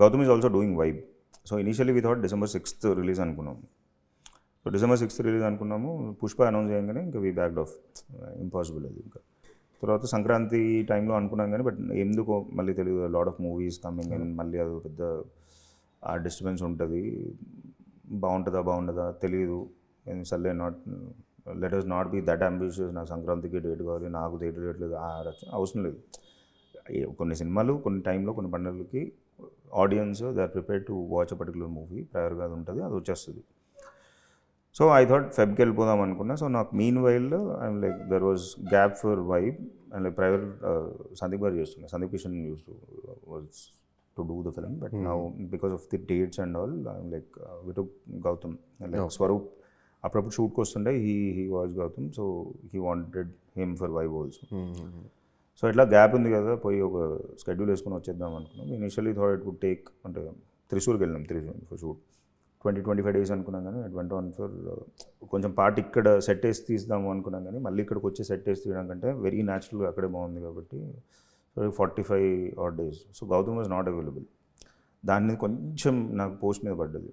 Gautam is also doing vibe. So initially we thought December 6th release అనుకున్నాము. So December 6th release అనుకున్నాము. Pushpa announce చేయగానే ఇంకా we backed of, impossible అది. ఇంకా తర్వాత సంక్రాంతి టైంలో అనుకున్నాం కానీ బట్ ఎందుకో మళ్ళీ తెలియదు, lot of movies coming and మళ్ళీ అది పెద్ద ఆ డిస్టర్బెన్స్ ఉంటుంది, బాగుంటుందా తెలియదు. సర్లే, let us not be that ambitious. నాకు సంక్రాంతికి డేట్ కావాలి, నాకు డేట్ లేదు, అవసరం లేదు. కొన్ని సినిమాలు కొన్ని టైంలో కొన్ని పండుగలకి audience they are prepared to watch a particular movie, ప్రయర్గా అది ఉంటుంది, అది వచ్చేస్తుంది. సో ఐ థాట్ ఫెబ్కి వెళ్ళిపోదాం అనుకున్నా. సో నాకు meanwhile I'm like there was gap for vibe and like private Sandeep garu చేస్తున్నా, Sandeep Kishan use was to do the film, but now because of the dates and all I'm like we took Gautam and like Swaroop అప్పుడప్పుడు షూట్కి వస్తుండే, he was Gautam, so he wanted him for vibe also. సో ఇట్లా gap ఉంది కదా, పోయి ఒక షెడ్యూల్ వేసుకొని వచ్చేద్దాం అనుకున్నాం. Initially thought it would take, అంటే త్రిశూర్కి వెళ్ళినాం, ఫర్ షూట్ 20-25 days అనుకున్నాం కానీ అట్ వెంట వన్ ఫర్ కొంచెం పార్ట్ ఇక్కడ సెట్ వేసి తీద్దాము అనుకున్నాం కానీ మళ్ళీ ఇక్కడికి వచ్చి సెట్ వేసి తీయడం కంటే వెరీ న్యాచురల్గా అక్కడే బాగుంది కాబట్టి 45 odd days. So Gautam was not available. దాని మీద కొంచెం నాకు పోస్ట్ మీద పడ్డది.